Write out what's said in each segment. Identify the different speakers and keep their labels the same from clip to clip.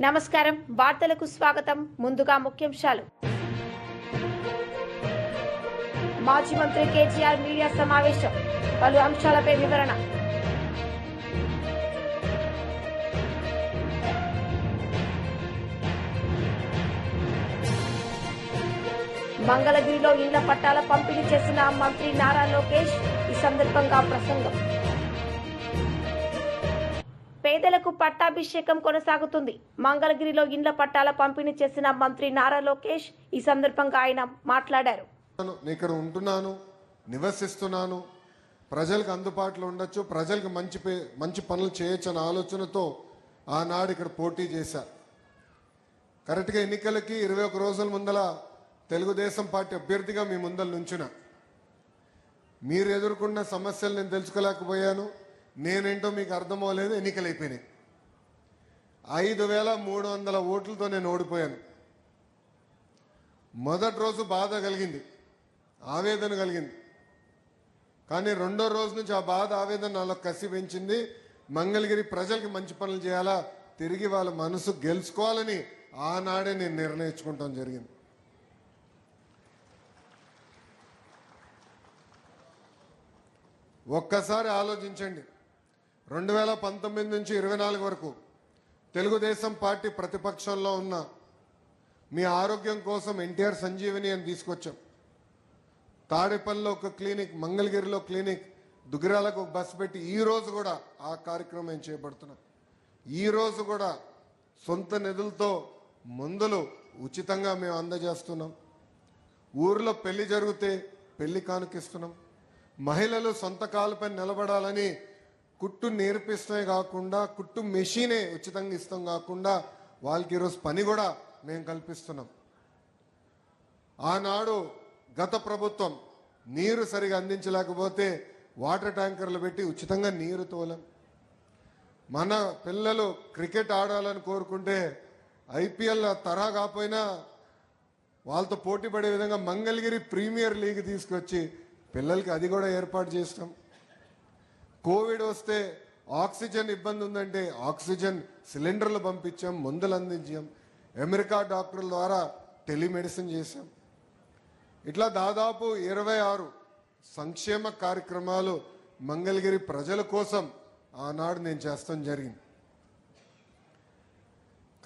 Speaker 1: నమస్కారం వార్తలకు స్వాగతం ముందుగా ముఖ్యాంశాలు మాజీ మంత్రి కేటీఆర్ మీడియా సమావేశం పలు అంశాలపై వివరణ మంగళగిరిలో ఇళ్ల పట్టాల పంపిణీ చేసిన మంత్రి నారా లోకేష్ ఈ సందర్భంగా ప్రసంగం పేదలకు పట్టాభిషేకం కొనసాగుతుంది మంగళగిరిలో ఇండ్ల పట్టాల పంపిణీ చేసిన మంత్రి నారా లోకేష్ ఈ సందర్భంగా ఆయన మాట్లాడారు.
Speaker 2: ఇక్కడ ఉంటున్నాను, నివసిస్తున్నాను, ప్రజలకు అందుబాటులో ఉండొచ్చు, ప్రజలకు మంచి పనులు చేయొచ్చు అనే ఆలోచనతో ఆనాడు ఇక్కడ పోటీ చేశా. కరెక్ట్గా ఎన్నికలకి 21 రోజుల ముందల తెలుగుదేశం పార్టీ అభ్యర్థిగా మీ ముందల నుంచున మీరు ఎదుర్కొన్న సమస్యలు నేను తెలుసుకోలేకపోయాను. నేనేంటో మీకు అర్థమవలేదు. ఎన్నికలు అయిపోయినాయి. 5300 ఓట్లతో నేను ఓడిపోయాను. మొదటి రోజు బాధ కలిగింది, ఆవేదన కలిగింది. కానీ రెండో రోజు నుంచి ఆ బాధ ఆవేదన నాలో కసి పెంచింది. మంగళగిరి ప్రజలకి మంచి పనులు చేయాలా, తిరిగి వాళ్ళ మనసు గెలుచుకోవాలని ఆనాడే నేను నిర్ణయించుకుంటాం జరిగింది. ఒక్కసారి ఆలోచించండి. 2019 నుంచి 24 వరకు తెలుగుదేశం పార్టీ ప్రతిపక్షంలో ఉన్న మీ ఆరోగ్యం కోసం ఎన్టీఆర్ సంజీవని అని తీసుకొచ్చాం. తాడేపల్లిలో ఒక క్లినిక్, మంగళగిరిలో క్లినిక్, దుగ్గిరాలకు ఒక బస్సు పెట్టి ఈ రోజు కూడా ఆ కార్యక్రమం చేపడుతున్నాం. ఈ రోజు కూడా సొంత నిధులతో మందులు ఉచితంగా మేము అందజేస్తున్నాం. ఊర్లో పెళ్లి జరిగితే పెళ్లి కానుకిస్తున్నాం. మహిళలు సొంత కాలుపై నిలబడాలని కుట్టు నేర్పిస్తమే కాకుండా కుట్టు మెషినే ఉచితంగా ఇస్తాం కాకుండా వాళ్ళకి ఈరోజు పని కూడా మేము కల్పిస్తున్నాం. ఆనాడు గత ప్రభుత్వం నీరు సరిగా అందించలేకపోతే వాటర్ ట్యాంకర్లు పెట్టి ఉచితంగా నీరు తోలాం. మన పిల్లలు క్రికెట్ ఆడాలని కోరుకుంటే ఐపీఎల్ తరహా కాకపోయినా వాళ్ళతో పోటీ పడే విధంగా మంగళగిరి ప్రీమియర్ లీగ్ తీసుకొచ్చి పిల్లలకి అది కూడా ఏర్పాటు చేస్తాం. కోవిడ్ వస్తే ఆక్సిజన్ ఇబ్బంది ఉందంటే ఆక్సిజన్ సిలిండర్లు పంపించాం, మందులు అందించాం. అమెరికా డాక్టర్ల ద్వారా టెలిమెడిసిన్ చేశాం. ఇట్లా దాదాపు 26 సంక్షేమ కార్యక్రమాలు మంగళగిరి ప్రజల కోసం ఆనాడు నేను చేస్తాం జరిగింది.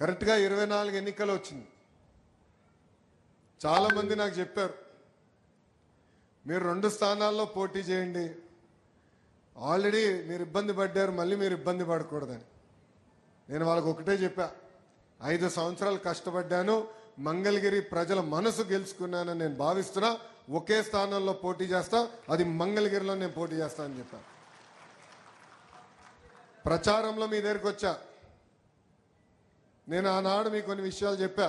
Speaker 2: కరెక్ట్గా 24 ఎన్నికలు వచ్చింది. చాలామంది నాకు చెప్పారు, మీరు 2 స్థానాల్లో పోటీ చేయండి, ఆల్రెడీ మీరు ఇబ్బంది పడ్డారు, మళ్ళీ మీరు ఇబ్బంది పడకూడదని. నేను వాళ్ళకు ఒకటే చెప్పా, 5 సంవత్సరాలు కష్టపడ్డాను, మంగళగిరి ప్రజల మనసు గెలుచుకున్నానని నేను భావిస్తున్నా. ఒకే స్థానంలో పోటీ చేస్తా, అది మంగళగిరిలో నేను పోటీ చేస్తా అని చెప్పా. ప్రచారంలో మీ దగ్గరికి వచ్చా. నేను ఆనాడు మీకు కొన్ని విషయాలు చెప్పా.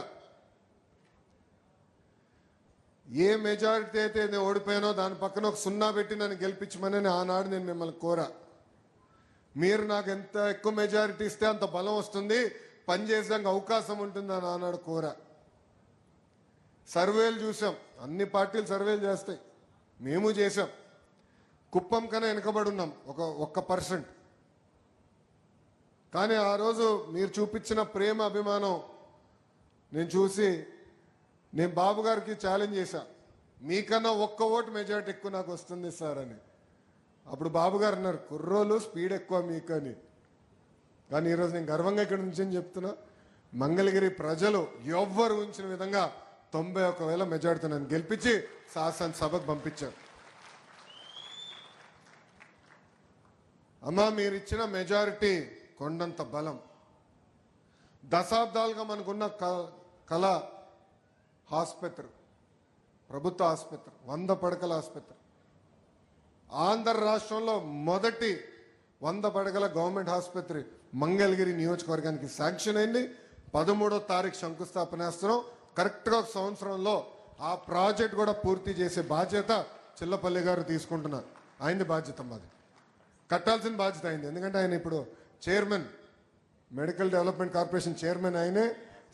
Speaker 2: ఏ మెజారిటీ అయితే నేను ఓడిపోయానో దాని పక్కన ఒక 0 పెట్టి నన్ను గెలిపించమని ఆనాడు నేను మిమ్మల్ని కోరా. మీరు నాకు ఎంత ఎక్కువ మెజారిటీ ఇస్తే అంత బలం వస్తుంది, పనిచేసేందుకు అవకాశం ఉంటుంది అని ఆనాడు కోరా. సర్వేలు చూసాం, అన్ని పార్టీలు సర్వేలు చేస్తాయి, మేము చేసాం. కుప్పం కన్నా వెనుకబడి ఉన్నాం 1%. కానీ ఆ రోజు మీరు చూపించిన ప్రేమ అభిమానం నేను చూసి నేను బాబు గారికి ఛాలెంజ్ చేశా, మీకన్నా 1 ఓటు మెజారిటీ ఎక్కువ నాకు వస్తుంది సార్ అని. అప్పుడు బాబు గారు అన్నారు, కుర్రోలు స్పీడ్ ఎక్కువ మీకు అని. కానీ ఈరోజు నేను గర్వంగా ఇక్కడ నుంచి చెప్తున్నా, మంగళగిరి ప్రజలు ఎవ్వరు ఉంచిన విధంగా 91,000 మెజారిటీ నన్ను గెలిపించి శాసనసభకు పంపించారు. అమ్మా, మీరు ఇచ్చిన మెజారిటీ కొండంత బలం. దశాబ్దాలుగా మనకున్న కళ ఆసుపత్రి, ప్రభుత్వ ఆసుపత్రి, 100 పడకల ఆసుపత్రి, ఆంధ్ర రాష్ట్రంలో మొదటి 100 పడకల గవర్నమెంట్ ఆసుపత్రి మంగళగిరి నియోజకవర్గానికి శాంక్షన్ అయింది. 13వ తారీఖు శంకుస్థాపన చేస్తున్నాం. కరెక్ట్గా 1 సంవత్సరంలో ఆ ప్రాజెక్ట్ కూడా పూర్తి చేసే బాధ్యత చిల్లపల్లి గారు తీసుకుంటున్నారు. ఆయనది బాధ్యత, మాది కట్టాల్సిన బాధ్యత అయింది. ఎందుకంటే ఆయన ఇప్పుడు chairman, medical development corporation chairman, ఆయనే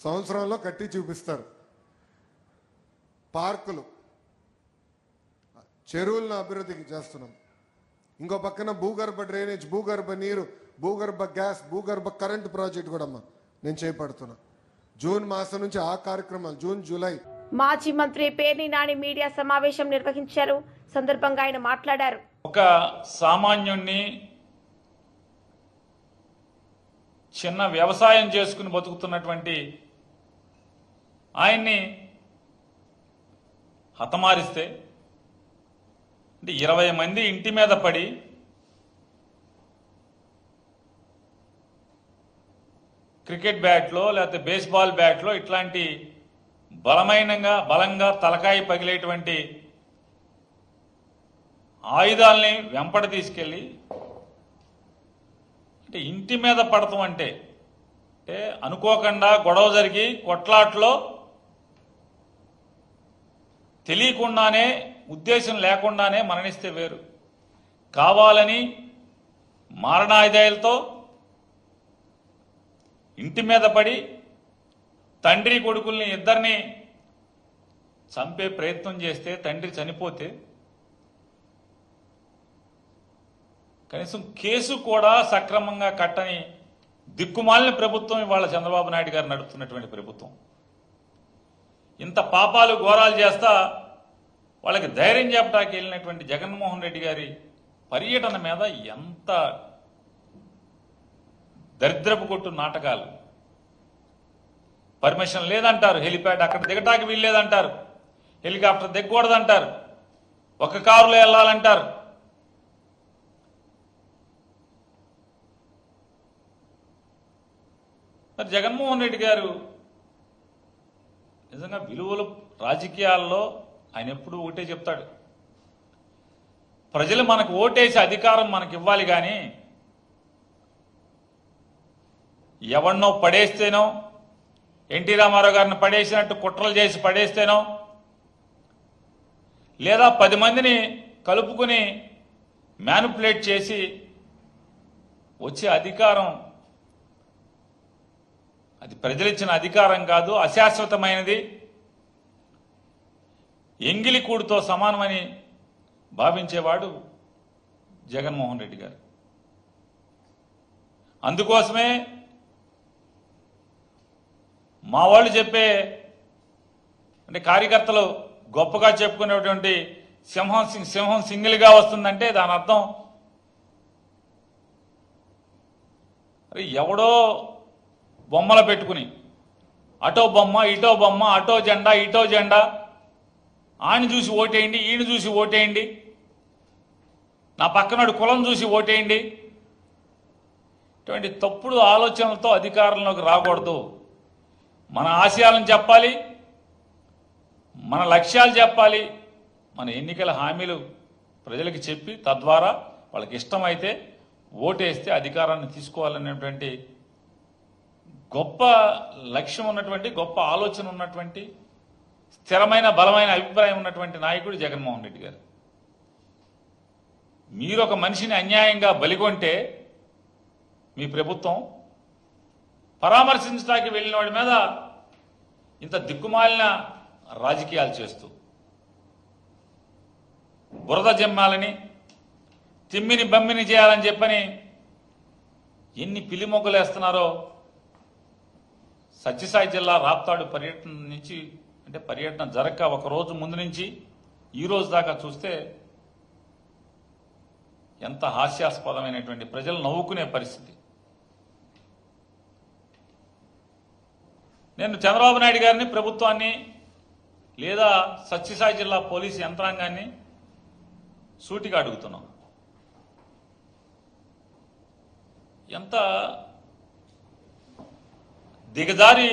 Speaker 2: సంవత్సరంలో కట్టి చూపిస్తారు. పార్కులు, చెరువులను అభివృద్ధి చేస్తున్నాం. ఇంకో పక్కన భూగర్భ డ్రైనేజ్, భూగర్భ నీరు, భూగర్భ గ్యాస్, భూగర్భ కరెంటు ప్రాజెక్టు కూడా నేను చేపడుతున్నా. జూన్ మాసం నుంచి ఆ కార్యక్రమాలు జూన్ జూలై.
Speaker 1: మాజీ మంత్రి పేర్ని నాని మీడియా సమావేశం నిర్వహించారు. సందర్భంగా ఆయన మాట్లాడారు.
Speaker 3: ఒక సామాన్యుణ్ణి చిన్న వ్యవసాయం చేసుకుని బతుకుతున్నటువంటి ఆయన్ని హతమారిస్తే అంటే 20 మంది ఇంటి మీద పడి క్రికెట్ బ్యాట్లో లేకపోతే బేస్బాల్ బ్యాట్లో ఇట్లాంటి బలంగా తలకాయ పగిలేటువంటి ఆయుధాలని వెంపడ తీసుకెళ్ళి అంటే ఇంటి మీద పడతాం అంటే అనుకోకుండా గొడవ జరిగి కొట్లాట్లో తెలియకుండానే ఉద్దేశం లేకుండానే మరణిస్తే వేరు, కావాలని మారణాయుధాలతో ఇంటి మీద పడి తండ్రి కొడుకుల్ని ఇద్దరిని చంపే ప్రయత్నం చేస్తే తండ్రి చనిపోతే కనీసం కేసు కూడా సక్రమంగా కట్టని దిక్కుమాలిన ప్రభుత్వం ఇవాళ చంద్రబాబు నాయుడు గారు నడుపుతున్నటువంటి ప్రభుత్వం. ఇంత పాపాలు ఘోరాలు చేస్తా వాళ్ళకి ధైర్యం చెప్పడానికి వెళ్ళినటువంటి జగన్మోహన్ రెడ్డి గారి పర్యటన మీద ఎంత దరిద్రపు కొట్టు నాటకాలు. పర్మిషన్ లేదంటారు, హెలిప్యాడ్ అక్కడ దిగటానికి వీల్లేదంటారు, హెలికాప్టర్ దిగకూడదంటారు, ఒక కారులో వెళ్ళాలంటారు. మరి జగన్మోహన్ రెడ్డి గారు నిజంగా విలువలు రాజకీయాల్లో ఆయన ఎప్పుడూ ఒకటే చెప్తాడు, ప్రజలు మనకు ఓటేసి అధికారం మనకి ఇవ్వాలి, కానీ ఎవరినో పడేస్తేనో ఎన్టీ రామారావు గారిని పడేసినట్టు కుట్రలు చేసి పడేస్తేనో లేదా 10 మందిని కలుపుకుని మ్యానిపులేట్ చేసి వచ్చే అధికారం అది ప్రజలిచ్చిన అధికారం కాదు, అశాశ్వతమైనది, ఎంగిలి కూడుతో సమానమని భావించేవాడు జగన్మోహన్ రెడ్డి గారు. అందుకోసమే మా వాళ్ళు చెప్పే అంటే కార్యకర్తలు గొప్పగా చెప్పుకునేటువంటి సింహం సింగిల్గా వస్తుందంటే దాని అర్థం ఎవడో బొమ్మలు పెట్టుకుని అటో బొమ్మ ఇటో బొమ్మ, అటో జెండా ఇటో జెండా, ఆయన చూసి ఓటేయండి, ఈయన చూసి ఓటేయండి, నా పక్కనడు కులం చూసి ఓటేయండి, ఇటువంటి తప్పుడు ఆలోచనలతో అధికారంలోకి రాకూడదు. మన ఆశయాలను చెప్పాలి, మన లక్ష్యాలు చెప్పాలి, మన ఎన్నికల హామీలు ప్రజలకు చెప్పి తద్వారా వాళ్ళకి ఇష్టమైతే ఓటేస్తే అధికారాన్ని తీసుకోవాలనేటువంటి గొప్ప లక్ష్యం ఉన్నటువంటి, గొప్ప ఆలోచన ఉన్నటువంటి, స్థిరమైన బలమైన అభిప్రాయం ఉన్నటువంటి నాయకుడు జగన్మోహన్ రెడ్డి గారు. మీరు ఒక మనిషిని అన్యాయంగా బలిగొంటే మీ ప్రభుత్వం పరామర్శించడానికి వెళ్ళిన వాడి మీద ఇంత దిక్కుమాలిన రాజకీయాలు చేస్తూ బురద జమ్మాలని తిమ్మిని బమ్మిని చేయాలని చెప్పని ఎన్ని పిల్లిమొగ్గలు వేస్తున్నారో. సత్యసాయి జిల్లా రాప్తాడు పర్యటన నుంచి అంటే పర్యటన జరగక ఒక రోజు ముందు నుంచి ఈ రోజు దాకా చూస్తే ఎంత హాస్యాస్పదమైనటువంటి, ప్రజలు నవ్వుకునే పరిస్థితి. నేను చంద్రబాబు నాయుడు గారిని, ప్రభుత్వాన్ని లేదా సత్యసాయి జిల్లా పోలీసు యంత్రాంగాన్ని సూటిగా అడుగుతున్నాం, ఎంత దిగజారి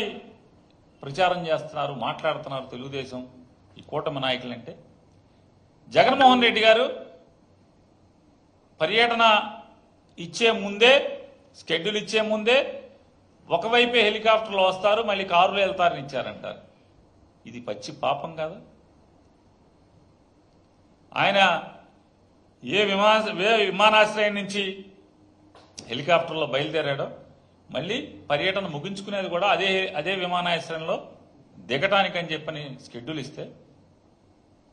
Speaker 3: ప్రచారం చేస్తున్నారు, మాట్లాడుతున్నారు తెలుగుదేశం ఈ కూటమి నాయకులంటే. జగన్మోహన్ రెడ్డి గారు పర్యటన ఇచ్చే ముందే, షెడ్యూల్ ఇచ్చే ముందే ఒకవైపే హెలికాప్టర్లో వస్తారు, మళ్ళీ కారులో వెళ్తారని ఇచ్చారంటారు. ఇది పచ్చి పాపం కాదు. ఆయన ఏ విమానాశ్రయం నుంచి హెలికాప్టర్లో బయలుదేరాడో మళ్ళీ పర్యటన ముగించుకునేది కూడా అదే విమానాశ్రయంలో దిగటానికని చెప్పని షెడ్యూల్ ఇస్తే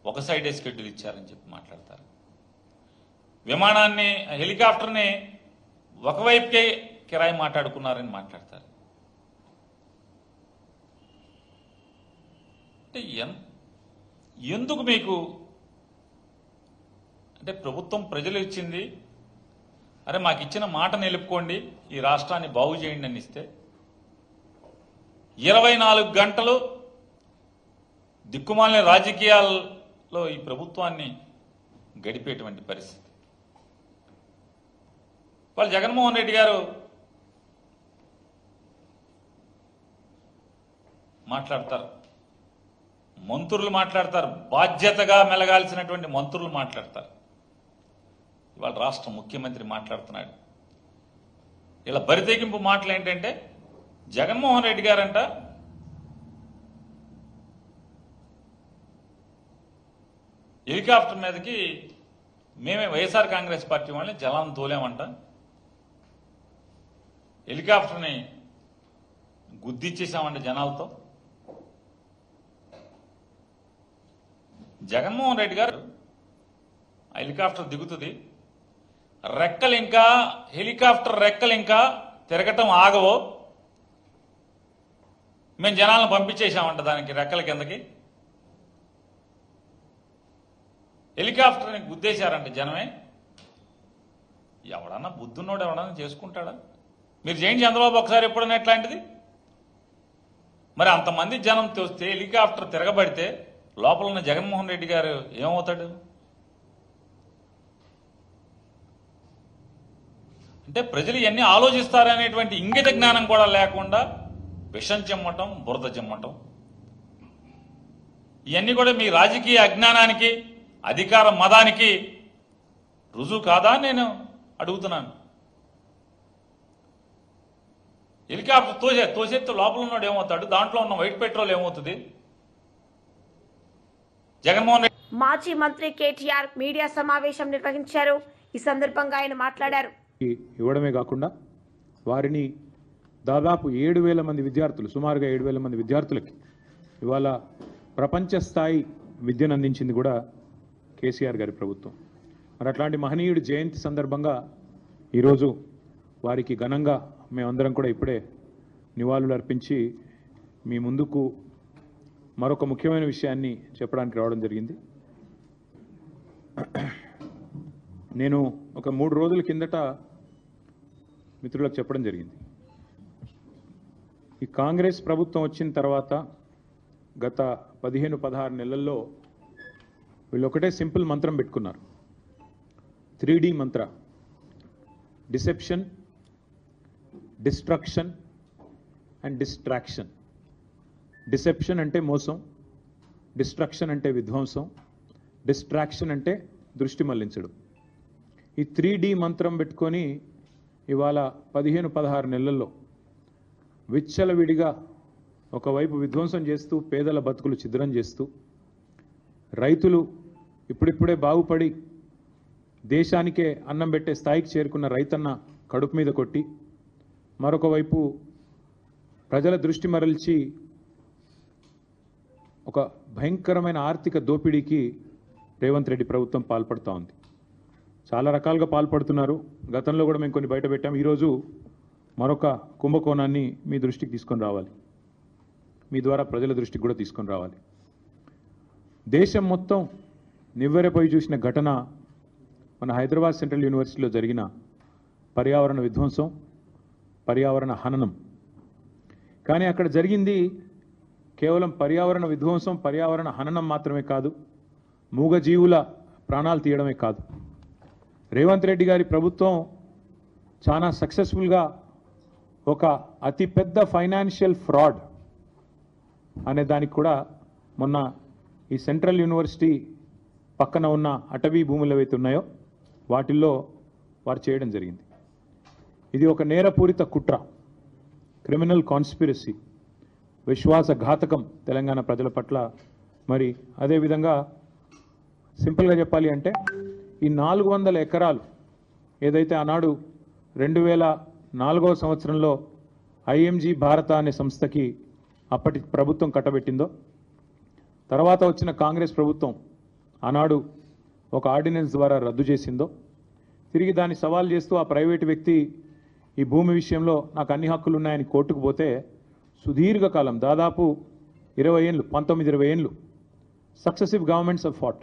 Speaker 3: ఒక సైడే షెడ్యూల్ ఇచ్చారని చెప్పి మాట్లాడతారు. విమానాన్ని, హెలికాప్టర్ని ఒకవైపుకే కిరాయి మాట్లాడుకున్నారని మాట్లాడతారు. అంటే ఎందుకు మీకు అంటే ప్రభుత్వం ప్రజలు ఇచ్చింది, అరే మాకు ఇచ్చిన మాట నిలుపుకోండి, ఈ రాష్ట్రాన్ని బాగు చేయండి అని ఇస్తే 24 గంటలు దిక్కుమాలిన రాజకీయాల్లో ఈ ప్రభుత్వాన్ని గడిపేటువంటి పరిస్థితి. వాళ్ళు జగన్మోహన్ రెడ్డి గారు మాట్లాడతారు, మంత్రులు మాట్లాడతారు, బాధ్యతగా మెలగాల్సినటువంటి మంత్రులు మాట్లాడతారు. ఇవాళ రాష్ట్ర ముఖ్యమంత్రి మాట్లాడుతున్నాడు. ఇలా బరితెగింపు మాటలు ఏంటంటే జగన్మోహన్ రెడ్డి గారంట హెలికాప్టర్ మీదకి మేమే వైఎస్ఆర్ కాంగ్రెస్ పార్టీ వాళ్ళని జలాన్ని తోలేమంట, హెలికాప్టర్ని గుద్దిచ్చేసామంట జనాలతో. జగన్మోహన్ రెడ్డి గారు ఆ హెలికాప్టర్ దిగుతుంది, హెలికాప్టర్ రెక్కలు ఇంకా తిరగటం ఆగవో, మేము జనాలను పంపించేసామంట దానికి రెక్కల కిందకి. హెలికాప్టర్ని గుద్దేశారంట జనమే. ఎవడన్నా బుద్ధున్నోడు ఎవడన్నా చేసుకుంటాడా? మీరు చేయండి చంద్రబాబు ఒకసారి ఎప్పుడన్నా ఎట్లాంటిది. మరి అంతమంది జనం తోస్తే హెలికాప్టర్ తిరగబడితే లోపల ఉన్న జగన్మోహన్ రెడ్డి గారు ఏమవుతాడు? అంటే ప్రజలు ఇవన్నీ ఆలోచిస్తారనేటువంటి ఇంగిత జ్ఞానం కూడా లేకుండా విషం చెమ్మటం, బురద చెమ్మటం, ఇవన్నీ కూడా మీ రాజకీయ అజ్ఞానానికి, అధికార మదానికి రుజువు కాదా నేను అడుగుతున్నాను. హెలికాప్టర్ తోసేస్తే లోపల ఉన్నాడు ఏమవుతాడు? దాంట్లో ఉన్న వైట్ పెట్రోల్ ఏమవుతుంది? జగన్మోహన్ రెడ్డి
Speaker 1: మాజీ మంత్రి కేటీఆర్ మీడియా సమావేశం నిర్వహించారు. ఈ సందర్భంగా ఆయన మాట్లాడారు.
Speaker 4: ఇవ్వడమే కాకుండా వారిని దాదాపు 7,000 మంది విద్యార్థులు, సుమారుగా 7,000 మంది విద్యార్థులకి ఇవాళ ప్రపంచ స్థాయి విద్యను అందించింది కూడా కేసీఆర్ గారి ప్రభుత్వం. మరి అట్లాంటి మహనీయుడి జయంతి సందర్భంగా ఈరోజు వారికి ఘనంగా మేమందరం కూడా ఇప్పుడే నివాళులు అర్పించి మీ ముందుకు మరొక ముఖ్యమైన విషయాన్ని చెప్పడానికి రావడం జరిగింది. నేను ఒక 3 రోజుల కిందట మిత్రులకు చెప్పడం జరిగింది. ఈ కాంగ్రెస్ ప్రభుత్వం వచ్చిన తర్వాత గత 15-16 నెలల్లో వీళ్ళు ఒకటే సింపుల్ మంత్రం పెట్టుకున్నారు. 3D Mantra: deception, destruction and distraction. Deception అంటే మోసం, డిస్ట్రక్షన్ అంటే విధ్వంసం, డిస్ట్రాక్షన్ అంటే దృష్టి మళ్లించడం. ఈ 3D మంత్రం పెట్టుకొని ఇవాళ 15-16 నెలల్లో విచ్చలవిడిగా ఒకవైపు విధ్వంసం చేస్తూ, పేదల బతుకులు ఛిద్రం చేస్తూ, రైతులు ఇప్పుడిప్పుడే బాగుపడి దేశానికే అన్నం పెట్టే స్థాయికి చేరుకున్న రైతన్న కడుపు మీద కొట్టి, మరొక వైపు ప్రజల దృష్టి మరల్చి ఒక భయంకరమైన ఆర్థిక దోపిడీకి రేవంత్ రెడ్డి ప్రభుత్వం పాల్పడుతూ ఉంది. చాలా రకాలుగా పాల్పడుతున్నారు. గతంలో కూడా మేము కొన్ని బయట పెట్టాం. ఈరోజు మరొక కుంభకోణాన్ని మీ దృష్టికి తీసుకొని రావాలి, మీ ద్వారా ప్రజల దృష్టికి కూడా తీసుకొని రావాలి. దేశం మొత్తం నివ్వెరపోయి చూసిన ఘటన మన హైదరాబాద్ సెంట్రల్ యూనివర్సిటీలో జరిగిన పర్యావరణ విధ్వంసం, పర్యావరణ హననం. కానీ అక్కడ జరిగింది కేవలం పర్యావరణ విధ్వంసం, పర్యావరణ హననం మాత్రమే కాదు, మూగజీవుల ప్రాణాలు తీయడమే కాదు. రేవంత్ రెడ్డి గారి ప్రభుత్వం చాలా సక్సెస్ఫుల్గా ఒక అతిపెద్ద ఫైనాన్షియల్ ఫ్రాడ్ అనే దానికి కూడా మొన్న ఈ సెంట్రల్ యూనివర్సిటీ పక్కన ఉన్న అటవీ భూములు ఏవైతే ఉన్నాయో వాటిల్లో వారు చేయడం జరిగింది. ఇది ఒక నేరపూరిత కుట్ర, క్రిమినల్ కాన్స్పిరసీ, విశ్వాసఘాతకం తెలంగాణ ప్రజల పట్ల. మరి అదేవిధంగా సింపుల్గా చెప్పాలి అంటే ఈ 400 ఎకరాలు ఏదైతే ఆనాడు 2004వ సంవత్సరంలో ఐఎంజీ భారత అనే సంస్థకి అప్పటి ప్రభుత్వం కట్టబెట్టిందో, తర్వాత వచ్చిన కాంగ్రెస్ ప్రభుత్వం ఆనాడు ఒక ఆర్డినెన్స్ ద్వారా రద్దు చేసిందో, తిరిగి దాన్ని సవాల్ చేస్తూ ఆ ప్రైవేటు వ్యక్తి ఈ భూమి విషయంలో నాకు అన్ని హక్కులు ఉన్నాయని కోర్టుకు పోతే సుదీర్ఘకాలం దాదాపు 20 ఏళ్ళు 19-20 ఏళ్ళు సక్సెసివ్ గవర్నమెంట్స్ ఆఫ్ ఫాట్.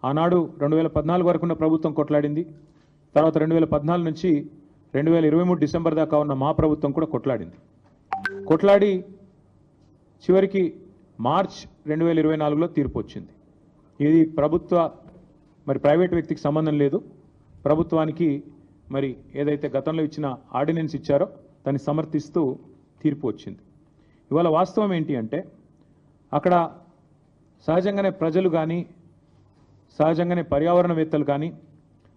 Speaker 4: ఆనాడు 2014 వరకు ఉన్న ప్రభుత్వం కొట్లాడింది. తర్వాత 2014 నుంచి 2023 డిసెంబర్ దాకా ఉన్న మా ప్రభుత్వం కూడా కొట్లాడి చివరికి మార్చ్ 2024లో తీర్పు వచ్చింది. ఇది ప్రభుత్వ మరి ప్రైవేట్ వ్యక్తికి సంబంధం లేదు. ప్రభుత్వానికి మరి ఏదైతే గతంలో ఇచ్చిన ఆర్డినెన్స్ ఇచ్చారో దాన్ని సమర్థిస్తూ తీర్పు వచ్చింది. ఇవాళ వాస్తవం ఏంటి అంటే అక్కడ సహజంగానే ప్రజలు కానీ సహజంగానే పర్యావరణవేత్తలు కానీ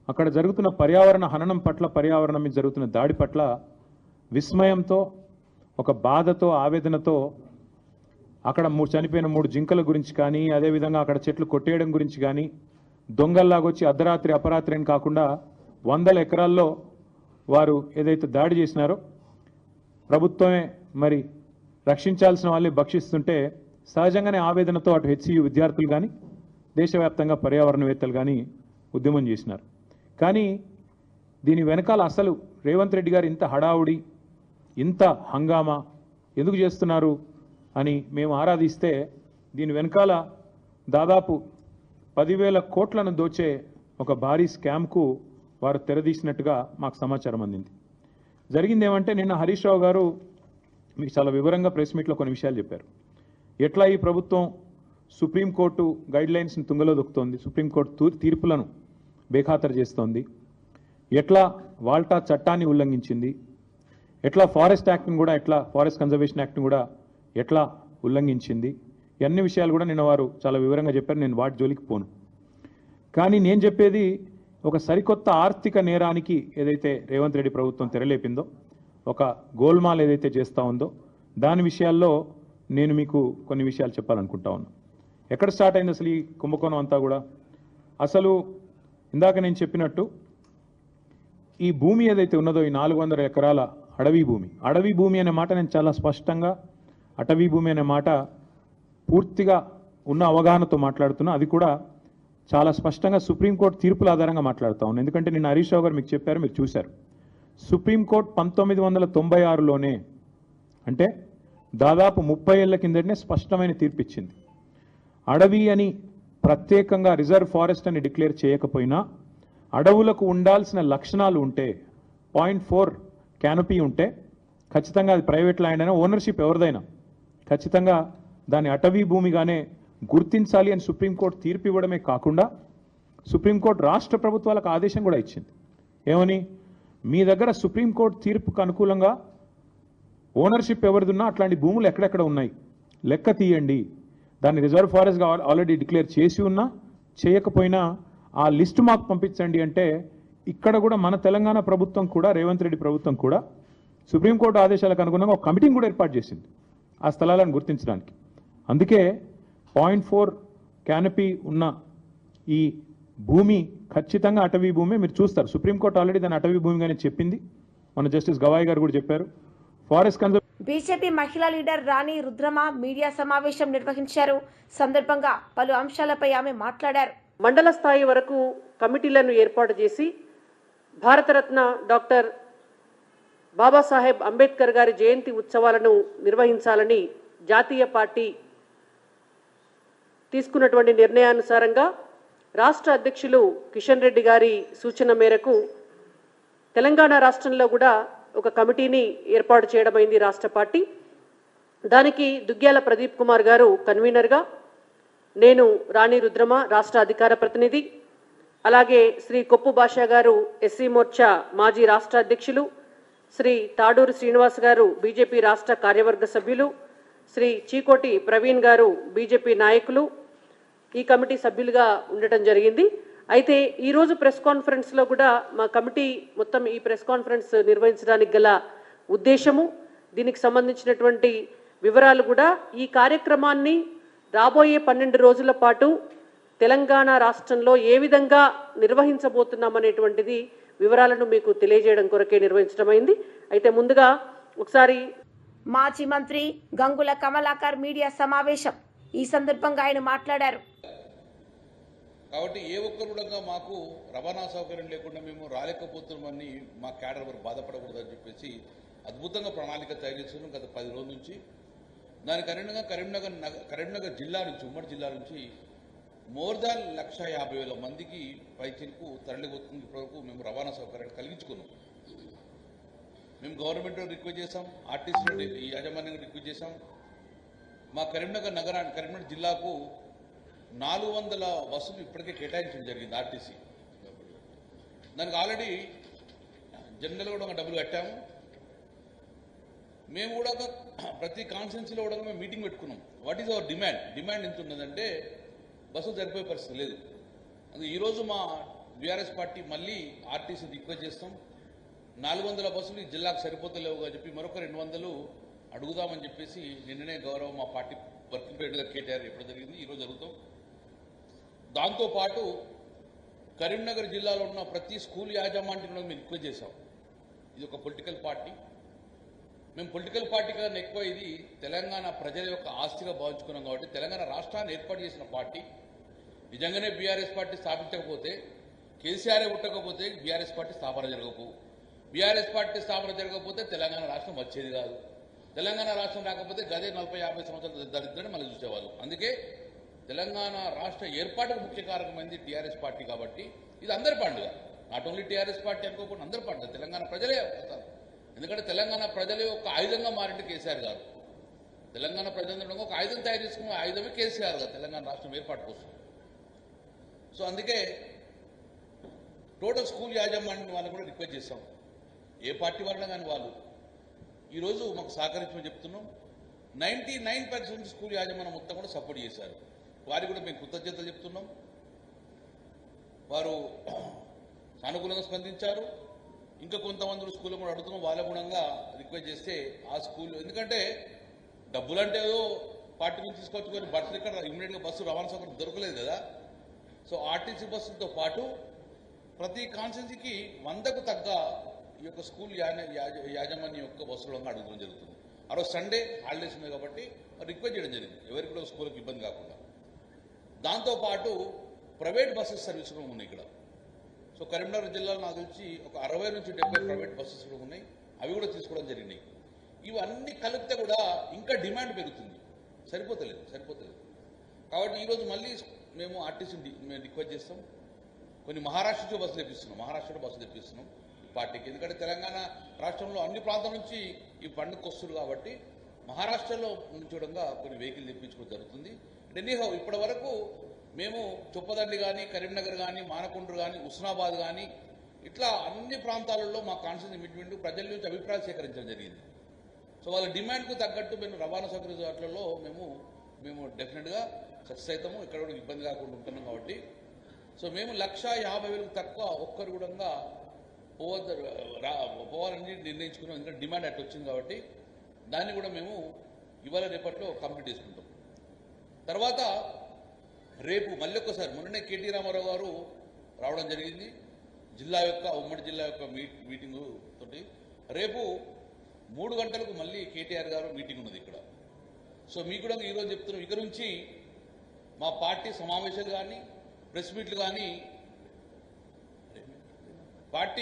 Speaker 4: అక్కడ జరుగుతున్న పర్యావరణ హననం పట్ల, పర్యావరణం మీద జరుగుతున్న దాడి పట్ల విస్మయంతో, ఒక బాధతో, ఆవేదనతో అక్కడ చనిపోయిన 3 జింకల గురించి కానీ, అదేవిధంగా అక్కడ చెట్లు కొట్టేయడం గురించి కానీ, దొంగల్లాగొచ్చి అర్ధరాత్రి అపరాత్రి అని కాకుండా 100 ఎకరాల్లో వారు ఏదైతే దాడి చేసినారో ప్రభుత్వమే మరి రక్షించాల్సిన వాళ్ళే భక్షిస్తుంటే సహజంగానే ఆవేదనతో అటు హెచ్సియు విద్యార్థులు కానీ దేశవ్యాప్తంగా పర్యావరణవేత్తలు కానీ ఉద్యమం చేసినారు. కానీ దీని వెనకాల అసలు రేవంత్ రెడ్డి గారు ఇంత హడావుడి, ఇంత హంగామా ఎందుకు చేస్తున్నారు అని మేము ఆరాధిస్తే దీని వెనకాల దాదాపు 10,000 కోట్లను దోచే ఒక భారీ స్కామ్కు వారు తెరదీసినట్టుగా మాకు సమాచారం అందింది. జరిగింది ఏమంటే నిన్న హరీష్ రావు గారు మీకు చాలా వివరంగా ప్రెస్ మీట్లో కొన్ని విషయాలు చెప్పారు. ఎట్లా ఈ ప్రభుత్వం సుప్రీంకోర్టు గైడ్లైన్స్ని తుంగలో దొక్కుతోంది, సుప్రీంకోర్టు తీర్పులను బేఖాతరు చేస్తోంది, ఎట్లా వాల్టా చట్టాన్ని ఉల్లంఘించింది, ఎట్లా ఫారెస్ట్ యాక్ట్ని కూడా, ఎట్లా ఫారెస్ట్ కన్జర్వేషన్ యాక్ట్ని కూడా ఎట్లా ఉల్లంఘించింది, ఇవన్నీ విషయాలు కూడా నిన్న వారు చాలా వివరంగా చెప్పారు. నేను వాటి జోలికి పోను. కానీ నేను చెప్పేది ఒక సరికొత్త ఆర్థిక నేరానికి ఏదైతే రేవంత్ రెడ్డి ప్రభుత్వం తెరలేపిందో, ఒక గోల్మాల్ ఏదైతే చేస్తూ ఉందో దాని విషయాల్లో నేను మీకు కొన్ని విషయాలు చెప్పాలనుకుంటా ఉన్నాను. ఎక్కడ స్టార్ట్ అయింది అసలు ఈ కుంభకోణం అంతా కూడా? అసలు ఇందాక నేను చెప్పినట్టు ఈ భూమి ఏదైతే ఉన్నదో, ఈ 400 ఎకరాల అడవి భూమి అనే మాట నేను చాలా స్పష్టంగా, అటవీ భూమి అనే మాట పూర్తిగా ఉన్న అవగాహనతో మాట్లాడుతున్నా. అది కూడా చాలా స్పష్టంగా సుప్రీంకోర్టు తీర్పుల ఆధారంగా మాట్లాడుతూ ఉన్నాను. ఎందుకంటే నిన్న హరీష్ రావు గారు మీకు చెప్పారు, మీరు చూశారు. సుప్రీంకోర్టు 1996లోనే, అంటే దాదాపు 30 ఏళ్ల కిందటనే స్పష్టమైన తీర్పు ఇచ్చింది. అడవి అని ప్రత్యేకంగా రిజర్వ్ ఫారెస్ట్ అని డిక్లేర్ చేయకపోయినా అడవులకు ఉండాల్సిన లక్షణాలు ఉంటే, 0.4 క్యానపీ ఉంటే ఖచ్చితంగా అది ప్రైవేట్ ల్యాండ్ అయినా, ఓనర్షిప్ ఎవరిదైనా ఖచ్చితంగా దాన్ని అటవీ భూమిగానే గుర్తించాలి అని సుప్రీంకోర్టు తీర్పు ఇవ్వడమే కాకుండా సుప్రీంకోర్టు రాష్ట్ర ప్రభుత్వాలకు ఆదేశం కూడా ఇచ్చింది. ఏమని? మీ దగ్గర సుప్రీంకోర్టు తీర్పుకు అనుకూలంగా ఓనర్షిప్ ఎవరిదున్నా అట్లాంటి భూములు ఎక్కడెక్కడ ఉన్నాయి లెక్క తీయండి, దాన్ని రిజర్వ్ ఫారెస్ట్గా ఆల్రెడీ డిక్లేర్ చేసి ఉన్నా చేయకపోయినా ఆ లిస్టు మాకు పంపించండి అంటే, ఇక్కడ కూడా మన తెలంగాణ ప్రభుత్వం కూడా, రేవంత్ రెడ్డి ప్రభుత్వం కూడా సుప్రీంకోర్టు ఆదేశాలకు అనుగుణంగా ఒక కమిటీని కూడా ఏర్పాటు చేసింది ఆ స్థలాలను గుర్తించడానికి. అందుకే 0.4 క్యానపీ ఉన్న ఈ భూమి ఖచ్చితంగా అటవీ భూమి. మీరు చూస్తారు సుప్రీంకోర్టు ఆల్రెడీ దాన్ని అటవీ భూమిగానే చెప్పింది. మన జస్టిస్ గవాయ్ గారు కూడా చెప్పారు. ఫారెస్ట్
Speaker 1: బీజేపీ మహిళా లీడర్ రాణి రుద్రమ మీడియా సమావేశం నిర్వహించారు. సందర్భంగా పలు అంశాలపై ఆమె మాట్లాడారు.
Speaker 5: మండల స్థాయి వరకు కమిటీలను ఏర్పాటు చేసి భారతరత్న డాక్టర్ బాబాసాహెబ్ అంబేద్కర్ గారి జయంతి ఉత్సవాలను నిర్వహించాలని జాతీయ పార్టీ తీసుకున్నటువంటి నిర్ణయానుసారంగా రాష్ట్ర అధ్యక్షులు కిషన్ రెడ్డి గారి సూచన మేరకు తెలంగాణ రాష్ట్రంలో కూడా ఒక కమిటీని ఏర్పాటు చేయడమైంది రాష్ట్ర పార్టీ. దానికి దుగ్గ్యాల ప్రదీప్ కుమార్ గారు కన్వీనర్గా, నేను రాణి రుద్రమ రాష్ట్ర అధికార ప్రతినిధి, అలాగే శ్రీ కొప్పు భాషా గారు ఎస్సీ మోర్చా మాజీ రాష్ట్ర అధ్యక్షులు, శ్రీ తాడూరు శ్రీనివాస్ గారు బీజేపీ రాష్ట్ర కార్యవర్గ సభ్యులు, శ్రీ చీకోటి ప్రవీణ్ గారు బీజేపీ నాయకులు ఈ కమిటీ సభ్యులుగా ఉండటం జరిగింది. అయితే ఈరోజు ప్రెస్ కాన్ఫరెన్స్లో కూడా మా కమిటీ మొత్తం ఈ ప్రెస్ కాన్ఫరెన్స్ నిర్వహించడానికి గల ఉద్దేశము, దీనికి సంబంధించినటువంటి వివరాలు కూడా, ఈ కార్యక్రమాన్ని రాబోయే 12 రోజుల పాటు తెలంగాణ రాష్ట్రంలో ఏ విధంగా నిర్వహించబోతున్నామనేటువంటిది వివరాలను మీకు తెలియజేయడం కొరకే నిర్వహించడమైంది. అయితే ముందుగా ఒకసారి
Speaker 1: మాజీ మంత్రి గంగుల కమలాకర్ మీడియా సమావేశం. ఈ సందర్భంగా ఆయన మాట్లాడారు.
Speaker 6: కాబట్టి ఏ ఒక్కరు కూడా మాకు రవాణా సౌకర్యం లేకుండా మేము రాలేకపోతున్నామని మా క్యాడర్ వరకు బాధపడకూడదని చెప్పేసి అద్భుతంగా ప్రణాళిక తయారు చేస్తున్నాం గత 10 రోజుల నుంచి. దాని కరీంనగర్ జిల్లా నుంచి, ఉమ్మడి జిల్లా నుంచి మోర్ దాన్ 1,50,000 మందికి పైచీలకు తరలిపోతుంది. ఇప్పటివరకు మేము రవాణా సౌకర్యాన్ని కలిగించుకున్నాం. మేము గవర్నమెంట్ రిక్వెస్ట్ చేశాం, ఆర్టీసీ యాజమాన్యం రిక్వెస్ట్ చేశాం. మా కరీంనగర్ జిల్లాకు 400 బస్సులు ఇప్పటికే కేటాయించడం జరిగింది ఆర్టీసీ. దానికి ఆల్రెడీ జనరల్ కూడా డబ్బులు కట్టాము. మేము కూడా ప్రతి కాన్స్టిట్యున్సీలో కూడా మేము మీటింగ్ పెట్టుకున్నాం. వాట్ ఈజ్ అవర్ డిమాండ్ ఎంత ఉన్నదంటే బస్సులు సరిపోయే పరిస్థితి లేదు. అందుకే ఈరోజు మా బీఆర్ఎస్ పార్టీ మళ్ళీ ఆర్టీసీ రిక్వెస్ట్ చేస్తాం. 400 బస్సులు ఈ జిల్లాకు సరిపోతలేవుగా చెప్పి మరొక 200 అడుగుదామని చెప్పేసి నిన్ననే గౌరవం మా పార్టీ వర్కింగ్ ప్రెసిడెంట్ కేటీఆర్ ఎప్పుడు జరిగింది, ఈరోజు జరుగుతాం. దాంతోపాటు కరీంనగర్ జిల్లాలో ఉన్న ప్రతి స్కూల్ యాజమాన్యం మేము రిక్వెస్ట్ చేశాం. ఇది ఒక పొలిటికల్ పార్టీ. మేము పొలిటికల్ పార్టీ కన్నా ఎక్కువ ఇది తెలంగాణ ప్రజల యొక్క ఆస్తిగా భావించుకున్నాం. కాబట్టి తెలంగాణ రాష్ట్రాన్ని ఏర్పాటు చేసిన పార్టీ నిజంగానే బీఆర్ఎస్ పార్టీ స్థాపించకపోతే, కేసీఆర్ ఉట్టకపోతే బీఆర్ఎస్ పార్టీ స్థాపన జరగకపోవు. బీఆర్ఎస్ పార్టీ స్థాపన జరగకపోతే తెలంగాణ రాష్ట్రం వచ్చేది కాదు. తెలంగాణ రాష్ట్రం రాకపోతే గదే 40-50 సంవత్సరాల దరిద్రాన్ని మనం చూసేవాళ్ళు. అందుకే తెలంగాణ రాష్ట్ర ఏర్పాటుకు ముఖ్య కారకమైంది టీఆర్ఎస్ పార్టీ. కాబట్టి ఇది అందరి పండుగ, నాట్ ఓన్లీ టీఆర్ఎస్ పార్టీ అనుకోకుండా అందరి పండుగ. తెలంగాణ ప్రజలే అవుతారు. ఎందుకంటే తెలంగాణ ప్రజలే ఒక ఆయుధంగా మారింది కేసీఆర్ గారు. తెలంగాణ ప్రజలందరూ ఒక ఆయుధం తయారు చేసుకున్న ఆయుధమే కేసీఆర్ గారు తెలంగాణ రాష్ట్రం ఏర్పాటు కోసం. సో అందుకే టోటల్ స్కూల్ యాజమాన్యం వాళ్ళని కూడా రిక్వెస్ట్ చేస్తాం. ఏ పార్టీ వాళ్ళని కానీ వాళ్ళు ఈరోజు మాకు సహకరించమని చెప్తున్నాం. 99% స్కూల్ యాజమాన్యం మొత్తం కూడా సపోర్ట్ చేశారు. వారికి కూడా మేము కృతజ్ఞతలు చెప్తున్నాం. వారు సానుకూలంగా స్పందించారు. ఇంకా కొంతమంది స్కూల్లో కూడా అడుగుతున్నాం. వాళ్ళ గుణంగా రిక్వెస్ట్ చేస్తే ఆ స్కూల్, ఎందుకంటే డబ్బులంటే ఏదో పార్టీ నుంచి తీసుకొచ్చుకొని బస్సులు ఇక్కడ ఇమ్మీడియట్గా బస్సు రవాణా సౌకర్యం దొరకలేదు కదా. సో ఆర్టీసీ బస్సులతో పాటు ప్రతి కాన్స్టిట్యున్సీకి 100కు తగ్గ ఈ యొక్క స్కూల్ యాజమాన్యం యొక్క బస్సులు అడగడం జరుగుతుంది. ఆ రోజు సండే హాలిడేస్ ఉన్నాయి కాబట్టి రిక్వెస్ట్ చేయడం జరిగింది, ఎవరికి కూడా స్కూల్కి ఇబ్బంది కాకుండా. దాంతోపాటు ప్రైవేట్ బస్సెస్ సర్వీస్ కూడా ఉన్నాయి ఇక్కడ. సో కరీంనగర్ జిల్లాలో నాకు తెలిసి ఒక 60 నుంచి 70 ప్రైవేట్ బస్సెస్ కూడా ఉన్నాయి. అవి కూడా తీసుకోవడం జరిగినాయి. ఇవన్నీ కలిపితే కూడా ఇంకా డిమాండ్ పెరుగుతుంది, సరిపోతలేదు. కాబట్టి ఈరోజు మళ్ళీ మేము ఆర్టీసీని మేము రిక్వెస్ట్ చేస్తాం. కొన్ని మహారాష్ట్రలో బస్సులు తెప్పిస్తున్నాం ఈ పార్టీకి. ఎందుకంటే తెలంగాణ రాష్ట్రంలో అన్ని ప్రాంతాల నుంచి ఈ పండుగకు వస్తున్నారు కాబట్టి మహారాష్ట్రలో నుంచి కూడా కొన్ని వెహికల్ తెప్పించుకోవడం జరుగుతుంది. ఎనీహౌ ఇప్పటి వరకు మేము చొప్పదండి కానీ, కరీంనగర్ కానీ, మానకొండూరు కానీ, హుస్నాబాద్ కానీ ఇట్లా అన్ని ప్రాంతాలలో మా కాన్స్టిట్యూన్సీ మీటింగ్ ప్రజల నుంచి అభిప్రాయాలు సేకరించడం జరిగింది. సో వాళ్ళ డిమాండ్కు తగ్గట్టు మేము రవాణా సౌకర్య వాటిలలో మేము డెఫినెట్గా సక్సెస్ అవుతాము. ఇక్కడ కూడా ఇబ్బంది కాకుండా ఉంటున్నాం కాబట్టి. సో మేము 1,50,000 తక్కువ ఒక్కరు కూడా పోవాలని నిర్ణయించుకున్నాం. ఎందుకంటే డిమాండ్ అట్లా వచ్చింది కాబట్టి దాన్ని కూడా మేము ఇవాళ రేపట్లో కంప్లీట్ చేసుకుంటాం. తర్వాత రేపు మళ్ళీ ఒక్కసారి మొన్ననే కేటీ రామారావు గారు రావడం జరిగింది ఉమ్మడి జిల్లా యొక్క మీటింగు తోటి. రేపు 3 గంటలకు మళ్ళీ కేటీఆర్ గారు మీటింగ్ ఉన్నది ఇక్కడ. సో మీకు కూడా ఈరోజు చెప్తున్నాం, ఇక నుంచి మా పార్టీ సమావేశాలు కానీ ప్రెస్ మీట్లు కానీ పార్టీ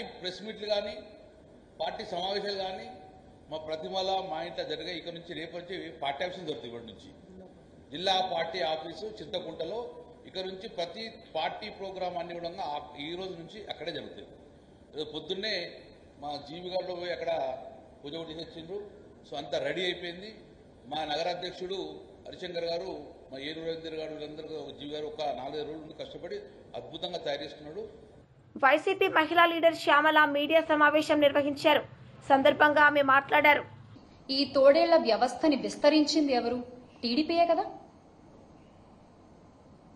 Speaker 6: సమావేశాలు కానీ మా ప్రతిమల మా ఇంట్లో జరిగే ఇక నుంచి రేపు నుంచి పార్టీ ఆఫీసులు దొరుకుతాయి. ఇప్పటి నుంచి జిల్లా పార్టీ ఆఫీసు చింతకుంటలో ఇక నుంచి ప్రతి పార్టీ ప్రోగ్రాం అన్ని కూడా ఈ రోజు నుంచి అక్కడే జరుగుతాయి. పొద్దున్నే మా జీవి గారిలో పోయి అక్కడ పూజ ఒకటి చేసిండ్రు. సో అంతా రెడీ అయిపోయింది. మా నగరాధ్యక్షుడు హరిశంకర్ గారు, మా ఏరు రవీంద్ర గారు, వీళ్ళందరూ జీవి గారు ఒక 4-5 రోజుల నుండి కష్టపడి అద్భుతంగా తయారు చేసుకున్నాడు.
Speaker 1: వైసీపీ మహిళా లీడర్ శ్యామల మీడియా సమావేశం నిర్వహించారు. సందర్భంగా ఆమె మాట్లాడారు.
Speaker 7: ఈ తోడేళ్ల వ్యవస్థని విస్తరించింది ఎవరు? టీడీపీయే కదా.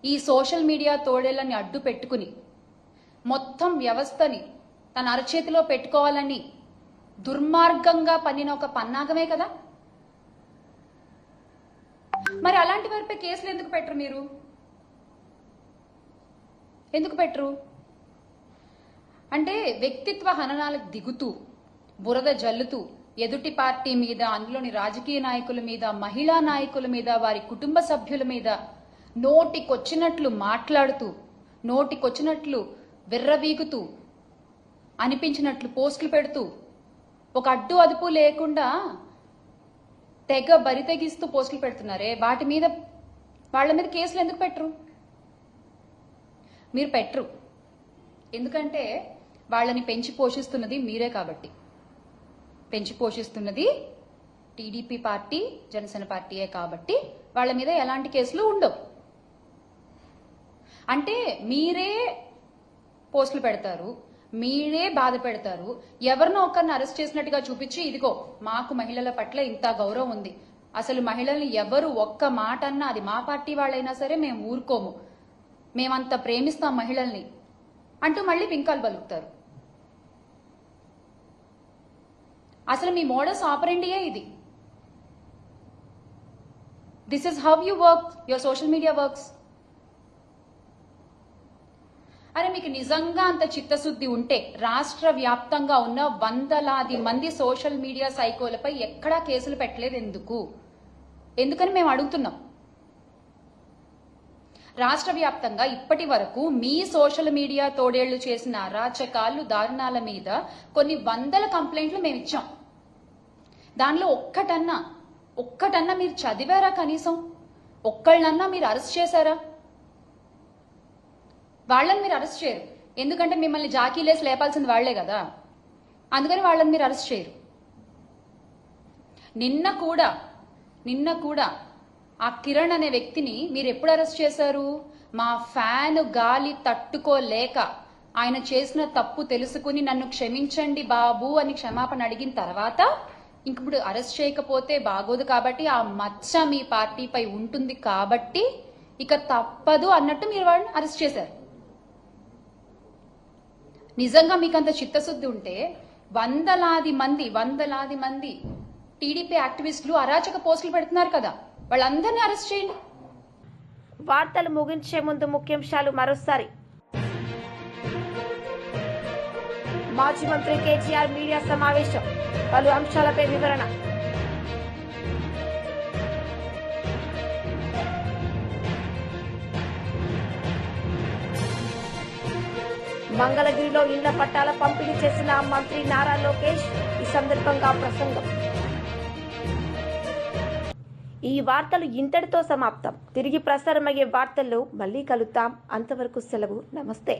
Speaker 7: ఈ సోషల్ మీడియా తోడేళ్లని అడ్డు పెట్టుకుని మొత్తం వ్యవస్థని తన అరచేతిలో పెట్టుకోవాలని దుర్మార్గంగా పన్నిన ఒక పన్నాగమే కదా. మరి అలాంటి వారిపై కేసులు ఎందుకు పెట్టరు? మీరు ఎందుకు పెట్టరు? అంటే వ్యక్తిత్వ హననాలకు దిగుతూ బురద జల్లుతూ ఎదుటి పార్టీ మీద, అందులోని రాజకీయ నాయకుల మీద, మహిళా నాయకుల మీద, వారి కుటుంబ సభ్యుల మీద నోటికొచ్చినట్లు మాట్లాడుతూ, నోటికొచ్చినట్లు విర్రవీగుతూ, అనిపించినట్లు పోస్టులు పెడుతూ, ఒక అడ్డు అదుపు లేకుండా తెగ బరి తెగిస్తూ పోస్టులు పెడుతున్నారే, వాటి మీద వాళ్ళ మీద కేసులు ఎందుకు పెట్టరు? మీరు పెట్టరు, ఎందుకంటే వాళ్ళని పెంచి పోషిస్తున్నది మీరే కాబట్టి. పెంచి పోషిస్తున్నది టీడీపీ పార్టీ, జనసేన పార్టీయే కాబట్టి వాళ్ళ మీద ఎలాంటి కేసులు ఉండవు. అంటే మీరే పోస్టులు పెడతారు, మీరే బాధ పెడతారు, ఎవరినో ఒకరిని అరెస్ట్ చేసినట్టుగా చూపించి ఇదిగో మాకు మహిళల పట్ల ఇంత గౌరవం ఉంది, అసలు మహిళల్ని ఎవరు ఒక్క మాట అన్నా అది మా పార్టీ వాళ్ళైనా సరే మేము ఊరుకోము, మేమంత ప్రేమిస్తాం మహిళల్ని అంటూ మళ్ళీ పింకాలు పలుకుతారు. అసలు మీ మోడస్ ఆపరెండియే ఇది. This is how you work, your social media works. అరే మీకు నిజంగా అంత చిత్తశుద్ధి ఉంటే రాష్ట్ర వ్యాప్తంగా ఉన్న వందలాది మంది సోషల్ మీడియా సైకోలపై ఎక్కడా కేసులు పెట్టలేదు ఎందుకు? ఎందుకని మేము అడుగుతున్నాం. రాష్ట్ర వ్యాప్తంగా ఇప్పటి వరకు మీ సోషల్ మీడియా తోడేళ్లు చేసిన అరాచకాలు, దారుణాల మీద కొన్ని వందల కంప్లైంట్లు మేము ఇచ్చాం. దానిలో ఒక్కటన్నా మీరు చదివారా? కనీసం ఒక్కళ్ళన్నా మీరు అరెస్ట్ చేశారా? వాళ్ళని మీరు అరెస్ట్ చేయరు, ఎందుకంటే మిమ్మల్ని జాకీలేసి లేపాల్సింది వాళ్లే కదా, అందుకని వాళ్ళని మీరు అరెస్ట్ చేయరు. నిన్న కూడా ఆ కిరణ్ అనే వ్యక్తిని మీరు ఎప్పుడు అరెస్ట్ చేశారు? మా ఫ్యాన్ గాలి తట్టుకోలేక ఆయన చేసిన తప్పు తెలుసుకుని నన్ను క్షమించండి బాబు అని క్షమాపణ అడిగిన తర్వాత ఇప్పుడు అరెస్ట్ చేయకపోతే బాగోదు కాబట్టి, ఆ మచ్చ మీ పార్టీపై ఉంటుంది కాబట్టి ఇక తప్పదు అన్నట్టు మీరు వాళ్ళని అరెస్ట్ చేశారు. నిజంగా మీకంత చిత్తశుద్ధి ఉంటే వందలాది మంది టీడీపీ యాక్టివిస్టులు అరాచక పోస్టులు పెడుతున్నారు కదా, వాళ్ళందరినీ అరెస్ట్ చేయండి.
Speaker 1: వార్తలు ముగించే ముందు ముఖ్యాంశాలు మరోసారి. మాజీ మంత్రి కేటీఆర్ మీడియా సమావేశం, పలు అంశాలపై వివరణ. మంగళగిరిలో ఇళ్ల పట్టాల పంపిణీ చేసిన మంత్రి నారా లోకేష్, ఈ సందర్భంగా ప్రసంగం. ఈ వార్తలు ఇంతటితో సమాప్తం. తిరిగి ప్రసారమయ్యే వార్తల్లో మళ్ళీ కలుద్దాం. అంతవరకు సెలవు. నమస్తే.